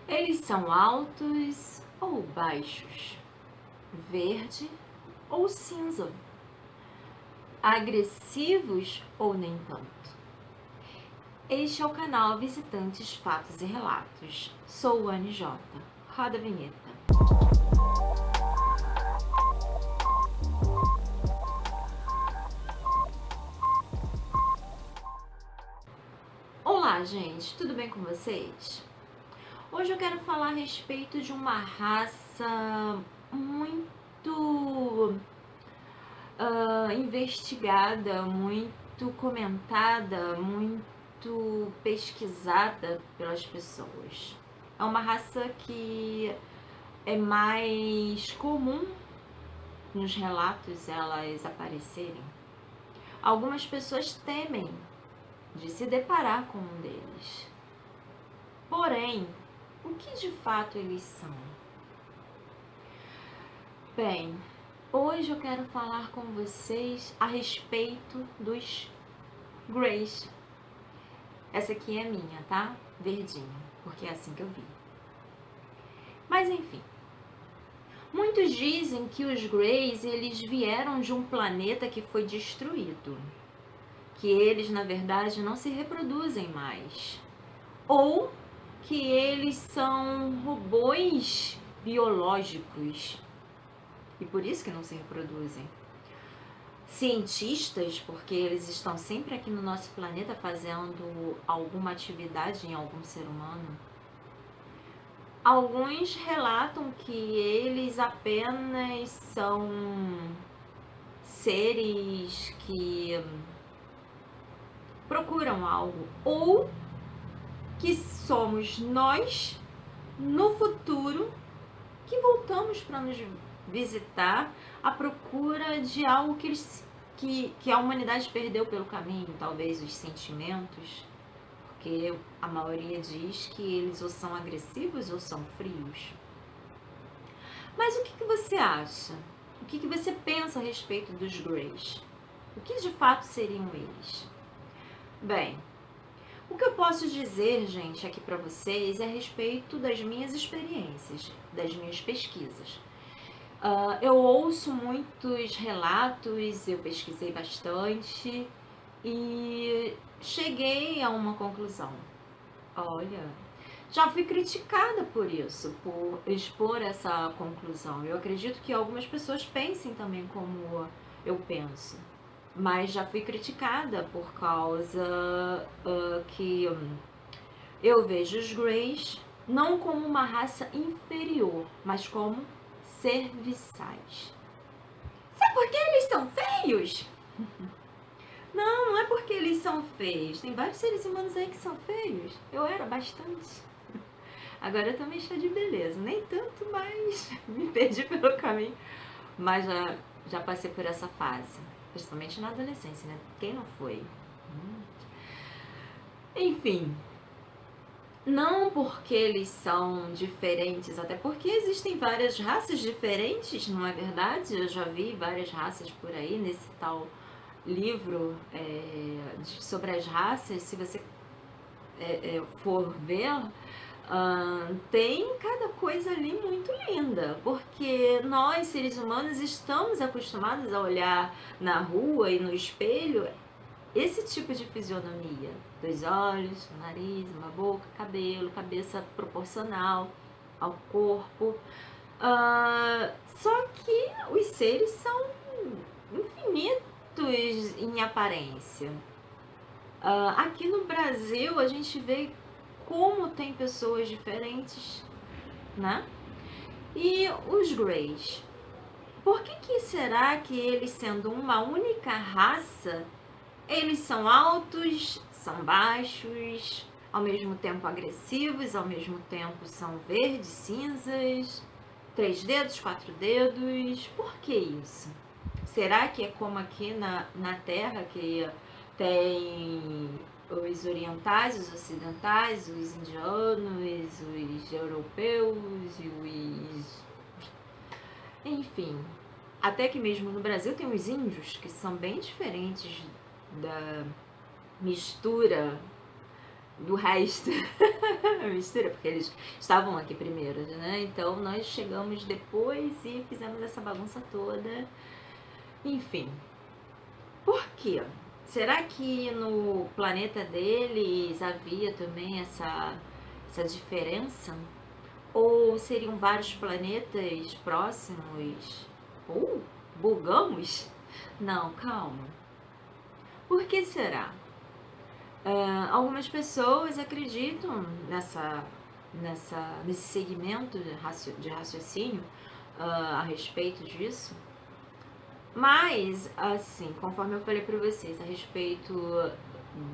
Eles são altos ou baixos? Verde ou cinza? Agressivos ou nem tanto? Este é o canal Visitantes, Fatos e Relatos. Sou o Anne J. Roda a vinheta. Olá, gente, tudo bem com vocês? Hoje eu quero falar a respeito de uma raça muito investigada, muito comentada, muito pesquisada pelas pessoas. É uma raça que é mais comum nos relatos elas aparecerem. Algumas pessoas temem de se deparar com um deles. Porém, o que de fato eles são? Bem, hoje eu quero falar com vocês a respeito dos Greys. Essa aqui é minha, tá? Verdinha, porque é assim que eu vi. Mas enfim, muitos dizem que os Greys eles vieram de um planeta que foi destruído, que eles na verdade não se reproduzem mais, ou que eles são robôs biológicos e por isso que não se reproduzem. Cientistas, porque eles estão sempre aqui no nosso planeta fazendo alguma atividade em algum ser humano. Alguns relatam que eles apenas são seres que procuram algo, ou que somos nós no futuro que voltamos para nos visitar à procura de algo que a humanidade perdeu pelo caminho, talvez os sentimentos, porque a maioria diz que eles ou são agressivos ou são frios. Mas o que você acha? O que você pensa a respeito dos Greys? O que de fato seriam eles? Bem, o que eu posso dizer, gente, aqui para vocês é a respeito das minhas experiências, das minhas pesquisas. Eu ouço muitos relatos, eu pesquisei bastante e cheguei a uma conclusão. Olha, já fui criticada por isso, por expor essa conclusão. Eu acredito que algumas pessoas pensem também como eu penso, mas já fui criticada por causa que eu vejo os Greys não como uma raça inferior, mas como serviçais. Sabe por que eles são feios? Não, não é porque eles são feios. Tem vários seres humanos aí que são feios. Eu era bastante. Agora eu também estou de beleza. Nem tanto, mas me perdi pelo caminho. Mas já passei por essa fase. Principalmente na adolescência, né? Quem não foi? Enfim. Não porque eles são diferentes, até porque existem várias raças diferentes, não é verdade? Eu já vi várias raças por aí nesse tal livro sobre as raças. Se você for ver, tem cada coisa ali muito linda, porque nós, seres humanos, estamos acostumados a olhar na rua e no espelho esse tipo de fisionomia, 2 olhos, um nariz, uma boca, cabelo, cabeça proporcional ao corpo. Só que os seres são infinitos em aparência. Aqui no Brasil a gente vê como tem pessoas diferentes, né? E os Greys, por que será que eles, sendo uma única raça, eles são altos, são baixos, ao mesmo tempo agressivos, ao mesmo tempo são verdes, cinzas, 3 dedos, 4 dedos? Por que isso? Será que é como aqui na Terra, que tem os orientais, os ocidentais, os indianos, os europeus e os... Enfim, até que mesmo no Brasil tem os índios, que são bem diferentes da mistura do resto. Mistura, porque eles estavam aqui primeiro, né? Então nós chegamos depois e fizemos essa bagunça toda. Enfim. Por quê? Será que no planeta deles havia também essa diferença? Ou seriam vários planetas próximos? Ou bugamos? Não, calma. Por que será? Algumas pessoas acreditam nesse segmento de raciocínio a respeito disso, mas, assim, conforme eu falei para vocês, a respeito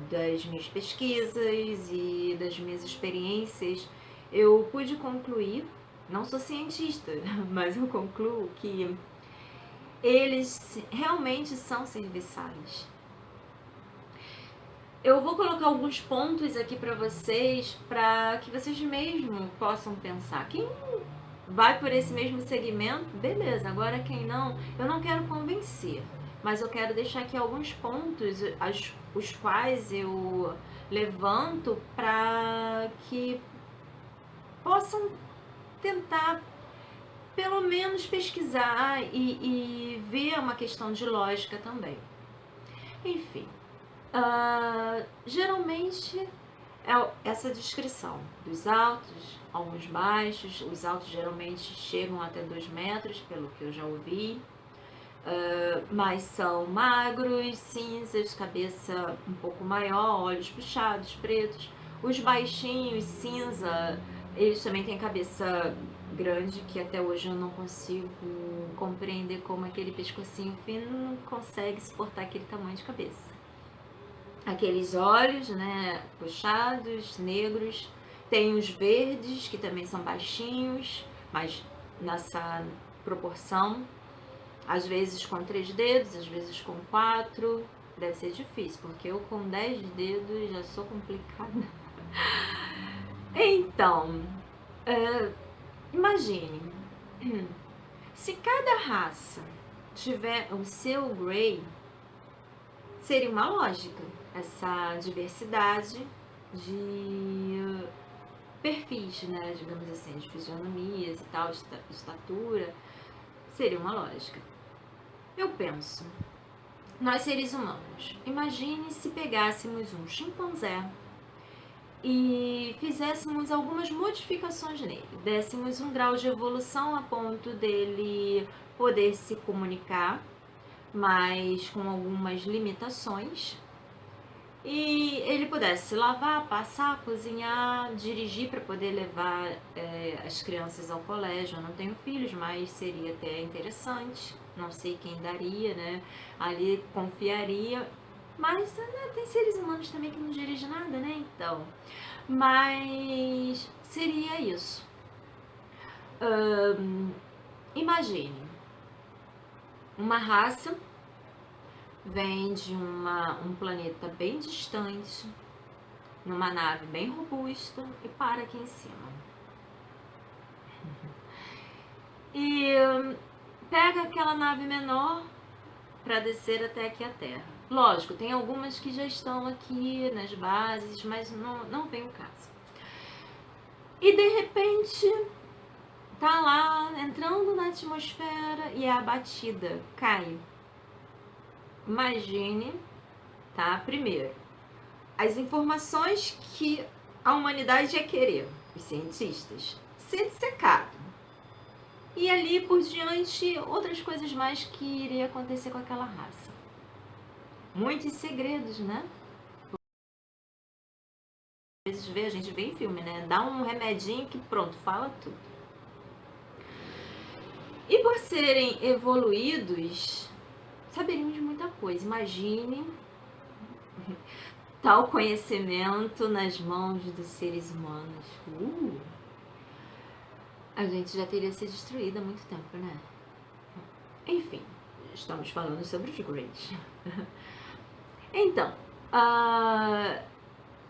das minhas pesquisas e das minhas experiências, eu pude concluir, não sou cientista, mas eu concluo que eles realmente são serviçais. Eu vou colocar alguns pontos aqui para vocês que vocês mesmos possam pensar. Quem vai por esse mesmo segmento, beleza. Agora quem não, eu não quero convencer, mas eu quero deixar aqui alguns pontos os quais eu levanto para que possam tentar pelo menos pesquisar e ver uma questão de lógica também. Enfim. Geralmente é essa descrição dos altos, alguns baixos. Os altos geralmente chegam até 2 metros, pelo que eu já ouvi, mas são magros, cinzas, cabeça um pouco maior, olhos puxados, pretos. Os baixinhos, cinza, eles também têm cabeça grande, que até hoje eu não consigo compreender como aquele pescocinho fino não consegue suportar aquele tamanho de cabeça. Aqueles olhos, né, puxados, negros. Tem os verdes, que também são baixinhos, mas nessa proporção. Às vezes com 3 dedos, às vezes com 4. Deve ser difícil, porque eu com 10 dedos já sou complicada. Então, imagine, se cada raça tiver o seu Grey, seria uma lógica essa diversidade de perfis, né, digamos assim, de fisionomias e tal, estatura, seria uma lógica. Eu penso, nós seres humanos, imagine se pegássemos um chimpanzé e fizéssemos algumas modificações nele, dessemos um grau de evolução a ponto dele poder se comunicar, mas com algumas limitações, e ele pudesse lavar, passar, cozinhar, dirigir para poder levar as crianças ao colégio. Eu não tenho filhos, mas seria até interessante. Não sei quem daria, né? Ali confiaria. Mas né, tem seres humanos também que não dirigem nada, né? Então, mas seria isso. Imagine uma raça vem de um planeta bem distante, numa nave bem robusta, e para aqui em cima. E pega aquela nave menor para descer até aqui a Terra. Lógico, tem algumas que já estão aqui nas bases, mas não vem o caso. E de repente tá lá entrando na atmosfera e é abatida, cai. Imagine, tá? Primeiro, as informações que a humanidade ia querer, os cientistas, ser dissecado. E ali por diante, outras coisas mais que iria acontecer com aquela raça. Muitos segredos, né? Às vezes a gente vê em filme, né? Dá um remedinho que pronto, fala tudo. E por serem evoluídos, saberíamos de muita coisa. Imagine tal conhecimento nas mãos dos seres humanos. A gente já teria se destruído há muito tempo, né? Enfim, estamos falando sobre os Greys. Então,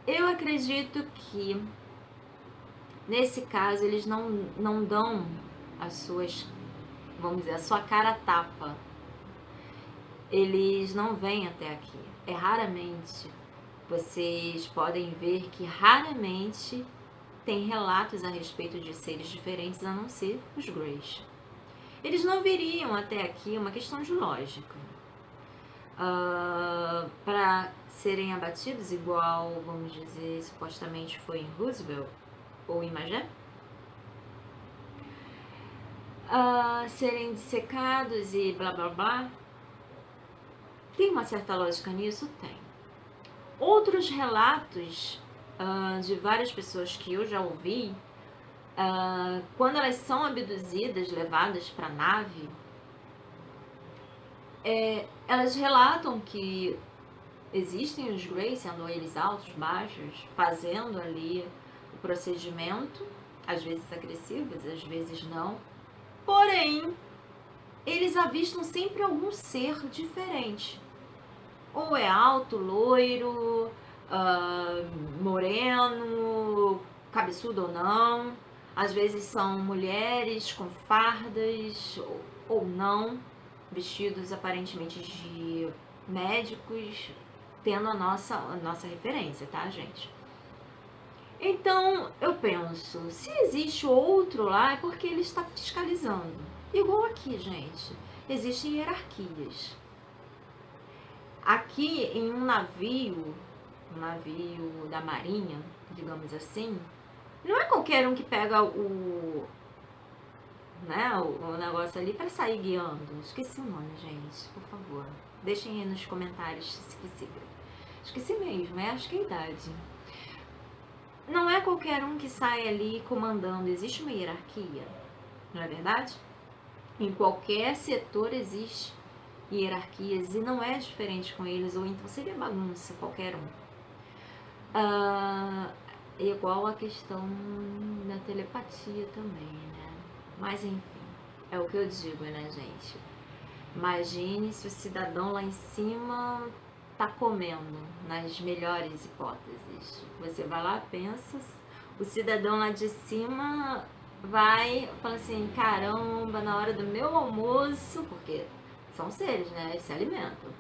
eu acredito que nesse caso eles não dão as suas, vamos dizer, a sua cara a tapa. Eles não vêm até aqui. É raramente. vocês podem ver que raramente tem relatos a respeito de seres diferentes a não ser os Greys. Eles não viriam até aqui, uma questão de lógica, para serem abatidos igual, vamos dizer, supostamente foi em Roosevelt ou em Magé, serem dissecados e blá blá blá. Tem uma certa lógica nisso? Tem. Outros relatos de várias pessoas que eu já ouvi, quando elas são abduzidas, levadas para a nave, elas relatam que existem os Greys, sendo eles altos, baixos, fazendo ali o procedimento, às vezes agressivos, às vezes não. Porém, eles avistam sempre algum ser diferente. Ou é alto, loiro, moreno, cabeçudo ou não. Às vezes são mulheres com fardas ou não, vestidos aparentemente de médicos, tendo a nossa referência, tá, gente? Então, eu penso, se existe outro lá, é porque ele está fiscalizando. Igual aqui, gente. Existem hierarquias. Aqui, em um navio da marinha, digamos assim, não é qualquer um que pega o negócio ali para sair guiando. Esqueci o nome, gente, por favor. Deixem aí nos comentários se possível. Esqueci mesmo, acho que é a idade. Não é qualquer um que sai ali comandando, existe uma hierarquia, não é verdade? Em qualquer setor existe hierarquias e não é diferente com eles, ou então seria bagunça qualquer um. Igual a questão da telepatia também, né? Mas enfim, é o que eu digo, né, gente? Imagine se o cidadão lá em cima tá comendo, nas melhores hipóteses. Você vai lá, pensa, o cidadão lá de cima vai, fala assim, caramba, na hora do meu almoço, porque são seres, né, eles se alimentam.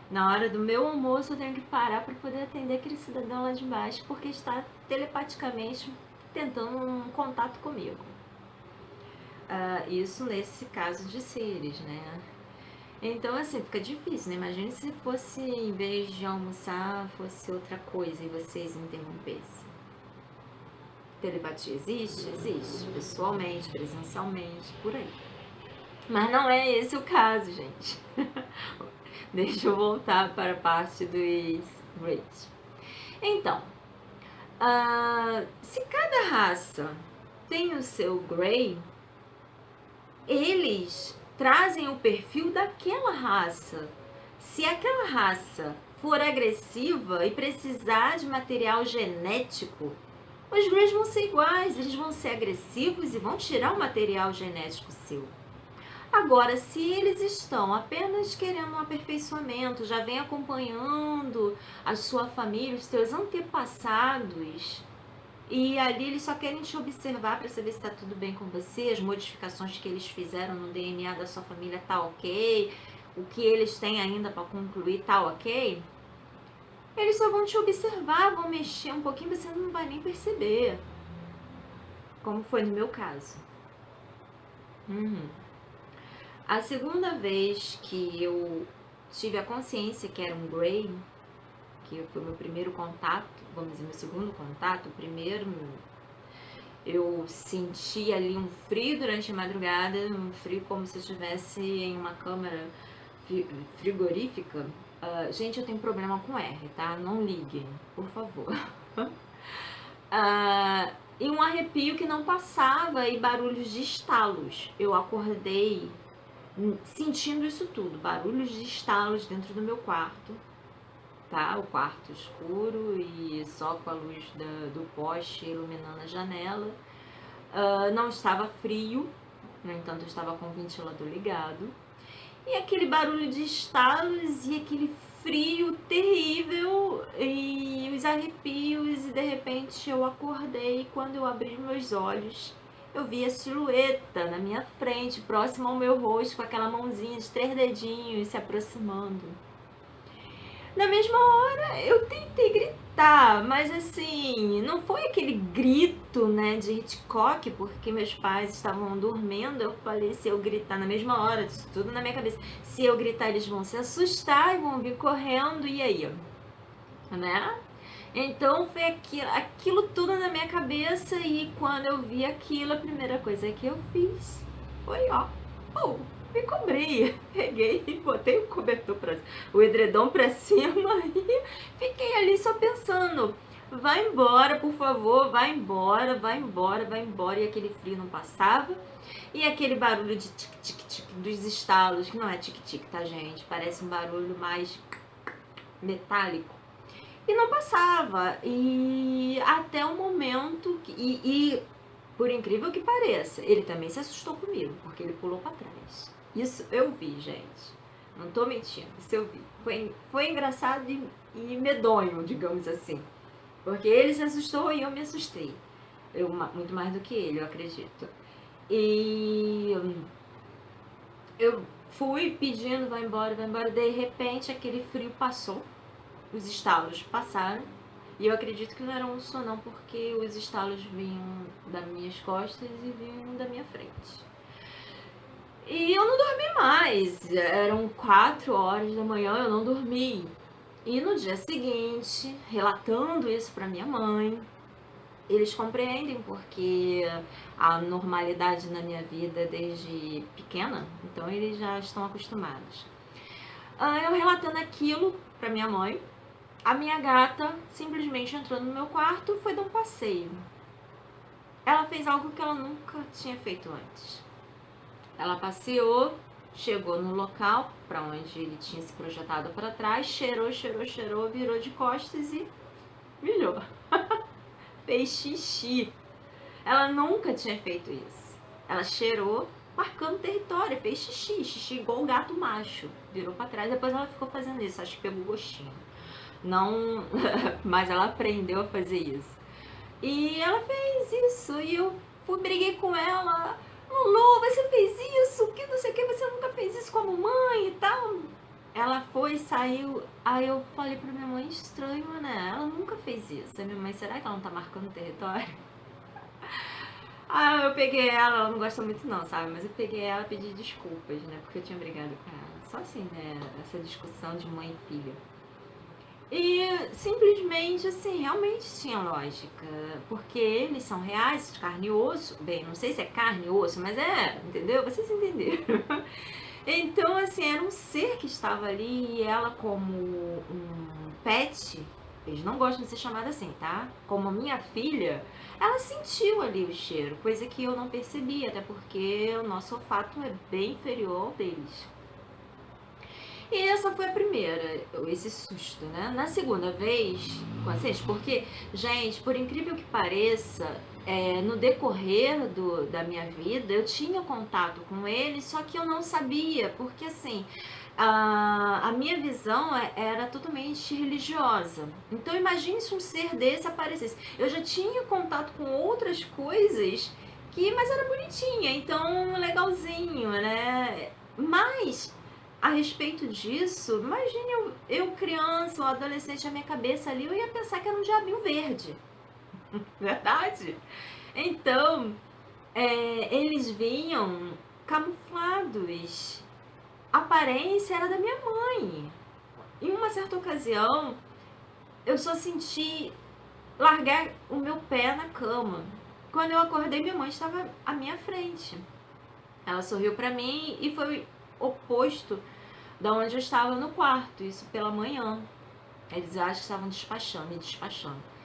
Na hora do meu almoço eu tenho que parar para poder atender aquele cidadão lá de baixo, porque está telepaticamente tentando um contato comigo. Isso nesse caso de seres, né? Então, assim, fica difícil, né? Imagine se fosse, em vez de almoçar, fosse outra coisa e vocês interrompessem. Telepatia existe? Existe. Pessoalmente, presencialmente, por aí. Mas não é esse o caso, gente. Deixa eu voltar para a parte dos Greys. Então, se cada raça tem o seu Grey, eles trazem o perfil daquela raça. Se aquela raça for agressiva e precisar de material genético, os Greys vão ser iguais, eles vão ser agressivos e vão tirar o material genético seu. Agora, se eles estão apenas querendo um aperfeiçoamento, já vem acompanhando a sua família, os seus antepassados, e ali eles só querem te observar para saber se está tudo bem com você, as modificações que eles fizeram no DNA da sua família tá ok, o que eles têm ainda para concluir tá ok, eles só vão te observar, vão mexer um pouquinho, você não vai nem perceber, como foi no meu caso. A segunda vez que eu tive a consciência que era um Grey, que foi meu primeiro contato, vamos dizer, meu segundo contato, o primeiro eu senti ali um frio durante a madrugada, um frio como se eu estivesse em uma câmara frigorífica. Gente, eu tenho problema com R, tá? Não liguem, por favor. E um arrepio que não passava e barulhos de estalos. Eu acordei sentindo isso tudo, barulhos de estalos dentro do meu quarto, tá? O quarto escuro e só com a luz do poste iluminando a janela. Não estava frio, no entanto eu estava com o ventilador ligado. E aquele barulho de estalos e aquele frio terrível e os arrepios, e de repente eu acordei. E quando eu abri meus olhos, eu vi a silhueta na minha frente, próxima ao meu rosto, com aquela mãozinha de 3 dedinhos se aproximando. Na mesma hora eu tentei gritar, mas assim, não foi aquele grito, né, de Hitchcock, porque meus pais estavam dormindo. Eu falei, se eu gritar na mesma hora, isso tudo na minha cabeça, se eu gritar eles vão se assustar e vão vir correndo, e aí? Né? Então foi aquilo tudo na minha cabeça, e quando eu vi aquilo, a primeira coisa que eu fiz foi, me cobri. Peguei e botei o cobertor o edredom pra cima e fiquei ali só pensando, vai embora, por favor, vai embora, vai embora, vai embora. E aquele frio não passava, e aquele barulho de tic-tic-tic dos estalos, que não é tic-tic, tá, gente? Parece um barulho mais metálico. E não passava. E até o momento por incrível que pareça, ele também se assustou comigo, porque ele pulou para trás. Isso eu vi, gente. Não tô mentindo, isso eu vi. Foi engraçado e medonho, digamos assim. Porque ele se assustou e eu me assustei. Eu, muito mais do que ele, eu acredito. E eu fui pedindo, vai embora, vai embora. De repente, aquele frio passou. Os estalos passaram. E eu acredito que não era um só não, porque os estalos vinham das minhas costas e vinham da minha frente. E eu não dormi mais. Eram 4 horas da manhã, eu não dormi. E no dia seguinte, relatando isso para minha mãe, eles compreendem porque a normalidade na minha vida desde pequena, então eles já estão acostumados. Eu relatando aquilo para minha mãe, a minha gata simplesmente entrou no meu quarto e foi dar um passeio. Ela fez algo que ela nunca tinha feito antes. Ela passeou, chegou no local para onde ele tinha se projetado para trás, cheirou, virou de costas e milhou. Fez xixi. Ela nunca tinha feito isso. Ela cheirou, marcando território, fez xixi igual o gato macho. Virou para trás, depois ela ficou fazendo isso, acho que pegou gostinho. Não, mas ela aprendeu a fazer isso. E ela fez isso, e eu briguei com ela. Lulu, você fez isso, que não sei o que, você nunca fez isso com a mamãe e tal. Ela foi, saiu, aí eu falei pra minha mãe, estranho, né? Ela nunca fez isso. A minha mãe, será que ela não tá marcando território? Eu peguei ela não gosta muito não, sabe? Mas eu peguei ela e pedi desculpas, né? Porque eu tinha brigado com ela. Só assim, né? Essa discussão de mãe e filha. E simplesmente, assim, realmente tinha lógica, porque eles são reais, de carne e osso. Bem, não sei se é carne e osso, mas entendeu? Vocês entenderam. Então, assim, era um ser que estava ali, e ela, como um pet, eles não gostam de ser chamada assim, tá? Como minha filha, ela sentiu ali o cheiro, coisa que eu não percebi, até porque o nosso olfato é bem inferior ao deles. E essa foi a primeira, esse susto, né? Na segunda vez, porque, gente, por incrível que pareça, no decorrer da minha vida, eu tinha contato com ele, só que eu não sabia, porque assim, a minha visão era totalmente religiosa. Então imagine se um ser desse aparecesse. Eu já tinha contato com outras coisas, mas era bonitinha, então legalzinho, né? Mas a respeito disso, imagine eu criança ou adolescente, a minha cabeça ali, eu ia pensar que era um diabinho verde. Verdade? Então, eles vinham camuflados. A aparência era da minha mãe. Em uma certa ocasião, eu só senti largar o meu pé na cama. Quando eu acordei, minha mãe estava à minha frente. Ela sorriu para mim e foi oposto da onde eu estava no quarto, isso pela manhã. Eles acham que estavam me despachando.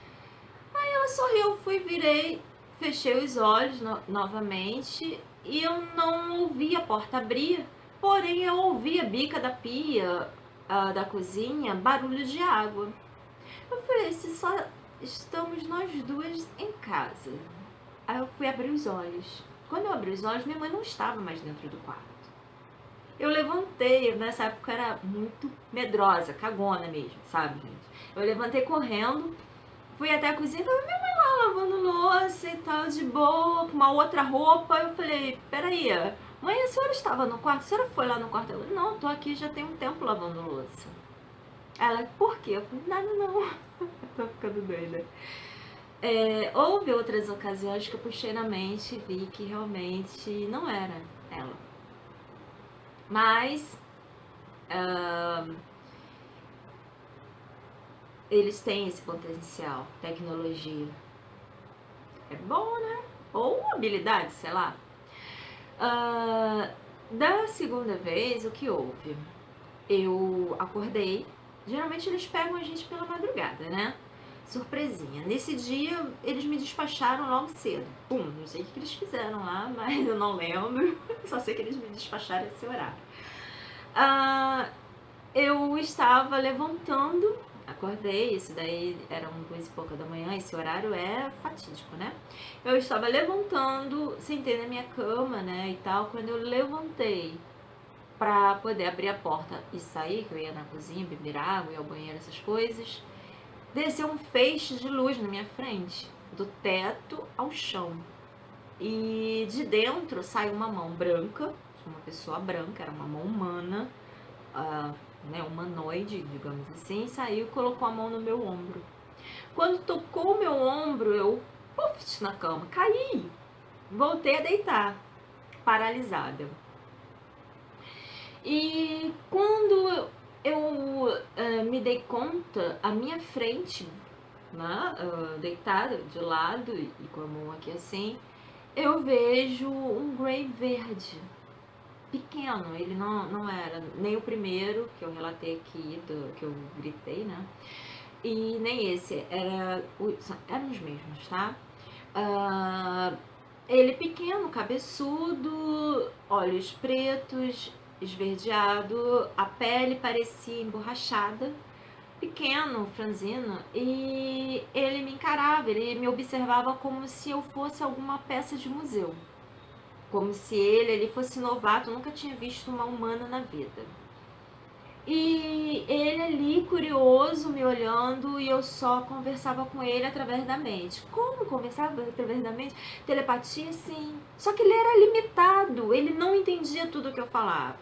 Aí ela sorriu, virei, fechei os olhos novamente e eu não ouvi a porta abrir, porém eu ouvi a bica da pia da cozinha, barulho de água. Eu falei, se só estamos nós duas em casa. Aí eu fui abrir os olhos. Quando eu abri os olhos, minha mãe não estava mais dentro do quarto. Eu levantei, nessa época eu era muito medrosa, cagona mesmo, sabe, gente? Eu levantei correndo, fui até a cozinha, tava minha mãe lá lavando louça e tal, de boa, com uma outra roupa. Eu falei, peraí, mãe, a senhora estava no quarto? A senhora foi lá no quarto? Ela, não, tô aqui já tem um tempo lavando louça. Ela, por quê? Eu falei, nada não, eu tô ficando doida. Houve outras ocasiões que eu puxei na mente e vi que realmente não era ela. Mas eles têm esse potencial, tecnologia. É bom, né? Ou habilidade, sei lá. Da segunda vez, o que houve? Eu acordei. Geralmente eles pegam a gente pela madrugada, né? Surpresinha. Nesse dia, eles me despacharam logo cedo. Pum, não sei o que eles fizeram lá, mas eu não lembro. Só sei que eles me despacharam esse horário. Eu estava levantando, acordei, isso daí eram 2h pouca da manhã, esse horário é fatídico, né? Eu estava levantando, sentei na minha cama, né, e tal, quando eu levantei pra poder abrir a porta e sair, que eu ia na cozinha, beber água, ir ao banheiro, essas coisas, desceu um feixe de luz na minha frente, do teto ao chão. E de dentro saiu uma mão branca, uma pessoa branca, era uma mão humana, né, humanoide, digamos assim, saiu e colocou a mão no meu ombro. Quando tocou o meu ombro, eu puf, na cama, caí, voltei a deitar, paralisada. E quando eu me dei conta, à minha frente, né, deitada de lado e com a mão aqui assim, eu vejo um Grey verde, pequeno. Ele não era nem o primeiro que eu relatei aqui, que eu gritei, né? E nem esse, eram os mesmos, tá? Ele pequeno, cabeçudo, olhos pretos, esverdeado, a pele parecia emborrachada, pequeno, franzino, e ele me encarava, ele me observava como se eu fosse alguma peça de museu. Como se ele fosse novato, nunca tinha visto uma humana na vida. E ele ali, curioso, me olhando, e eu só conversava com ele através da mente. Como conversava através da mente? Telepatia, sim. Só que ele era limitado, ele não entendia tudo o que eu falava.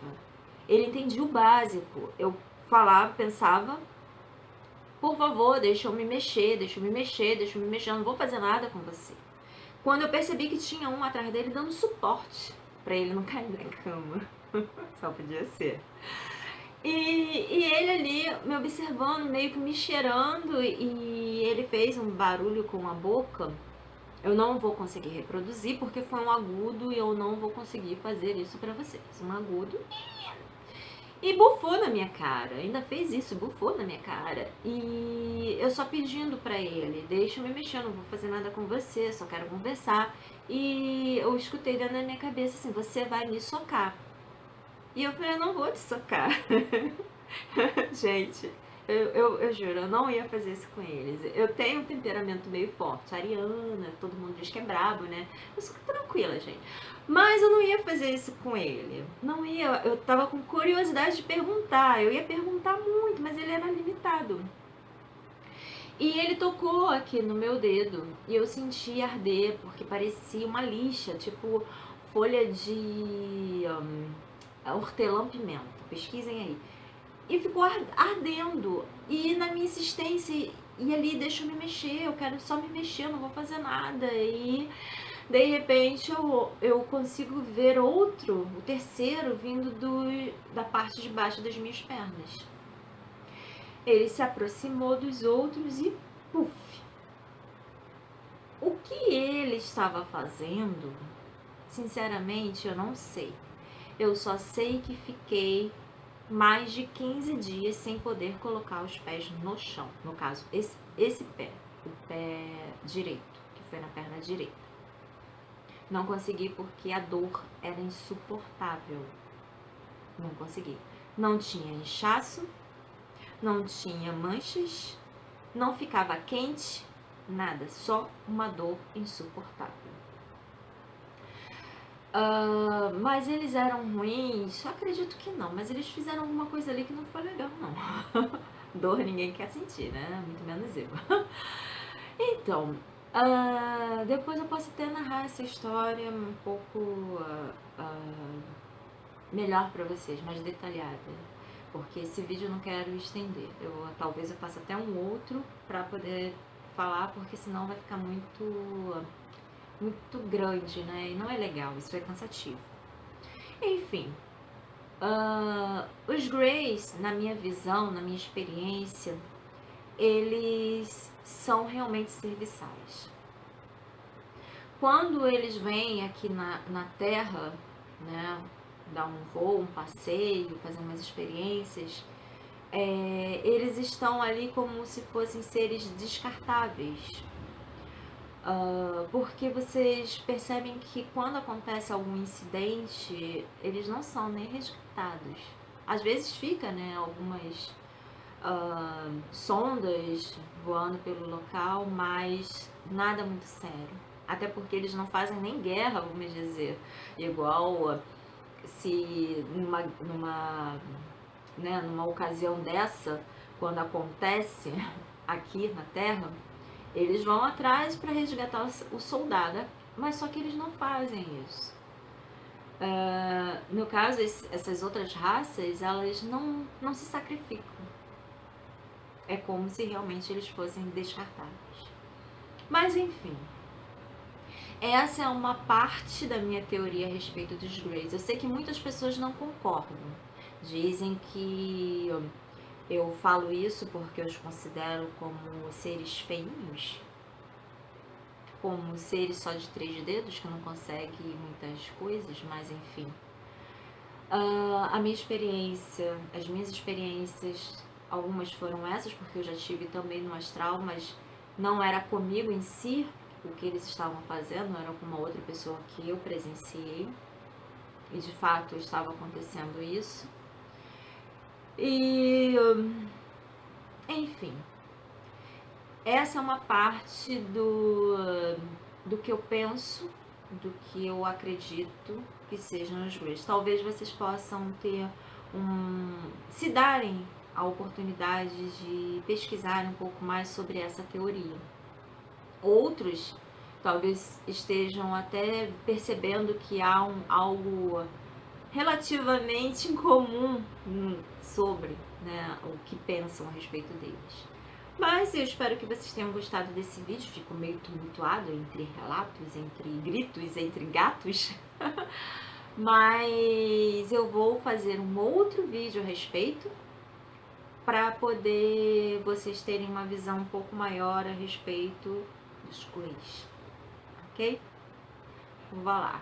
Ele entendia o básico. Eu falava, pensava, por favor, deixa eu me mexer, deixa eu me mexer, deixa eu me mexer, eu não vou fazer nada com você. Quando eu percebi que tinha um atrás dele dando suporte pra ele não cair na cama. Só podia ser. E ele ali me observando, meio que me cheirando, e ele fez um barulho com a boca. Eu não vou conseguir reproduzir porque foi um agudo e eu não vou conseguir fazer isso pra vocês. Um agudo. E bufou na minha cara, ainda fez isso, bufou na minha cara. E eu só pedindo pra ele, deixa eu me mexer, não vou fazer nada com você, só quero conversar. E eu escutei dentro da minha cabeça assim, você vai me socar. E eu falei, eu não vou te socar. Gente, eu juro, eu não ia fazer isso com eles. Eu tenho um temperamento meio forte, ariana, todo mundo diz que é brabo, né? Eu sou tranquila, gente. Mas eu não ia fazer isso com ele. Não ia, eu tava com curiosidade de perguntar. Eu ia perguntar muito, mas ele era limitado. E ele tocou aqui no meu dedo e eu senti arder, porque parecia uma lixa, tipo folha de hortelã-pimenta. Pesquisem aí. E ficou ardendo. E na minha insistência, e ali, deixa eu me mexer, eu quero só me mexer, eu não vou fazer nada. E de repente eu consigo ver outro, o terceiro, vindo da parte de baixo das minhas pernas. Ele se aproximou dos outros e puf! O que ele estava fazendo, sinceramente, eu não sei. Eu só sei que fiquei mais de 15 dias sem poder colocar os pés no chão. No caso, esse pé, o pé direito, que foi na perna direita. Não consegui porque a dor era insuportável. Não consegui. Não tinha inchaço, não tinha manchas, não ficava quente, nada, só uma dor insuportável. Mas eles eram ruins? Eu acredito que não, mas eles fizeram alguma coisa ali que não foi legal, não. Dor ninguém quer sentir, né? Muito menos eu. Então, depois eu posso até narrar essa história um pouco melhor pra vocês, mais detalhada. porque esse vídeo eu não quero estender. Talvez eu faça até um outro para poder falar, porque senão vai ficar muito grande, né? E não é legal, isso é cansativo. Enfim, os Greys, na minha visão, na minha experiência, eles são realmente serviçais. Quando eles vêm aqui na Terra, né, dar um voo, um passeio, fazer umas experiências, eles estão ali como se fossem seres descartáveis. Porque vocês percebem que quando acontece algum incidente, eles não são nem resgatados. Às vezes fica, né, algumas sondas voando pelo local, mas nada muito sério. Até porque eles não fazem nem guerra, vamos dizer, igual se numa ocasião dessa, quando acontece aqui na Terra, eles vão atrás para resgatar o soldado, mas só que eles não fazem isso. No caso, essas outras raças, elas não se sacrificam. É como se realmente eles fossem descartáveis. Mas enfim, essa é uma parte da minha teoria a respeito dos Greys. Eu sei que muitas pessoas não concordam. Dizem que eu falo isso porque eu os considero como seres feinhos, como seres só de 3 dedos que não conseguem muitas coisas, mas enfim. A minha experiência, as minhas experiências, algumas foram essas, porque eu já tive também no astral, mas não era comigo em si o que eles estavam fazendo, era com uma outra pessoa que eu presenciei. E de fato estava acontecendo isso. E enfim, essa é uma parte do que eu penso, do que eu acredito que sejam os Greys. Talvez vocês possam ter se darem a oportunidade de pesquisar um pouco mais sobre essa teoria. Outros talvez estejam até percebendo que há algo relativamente incomum sobre, né, o que pensam a respeito deles. Mas eu espero que vocês tenham gostado desse vídeo. Ficou meio tumultuado entre relatos, entre gritos, entre gatos. Mas eu vou fazer um outro vídeo a respeito para poder vocês terem uma visão um pouco maior a respeito dos Greys. Ok? Vamos lá.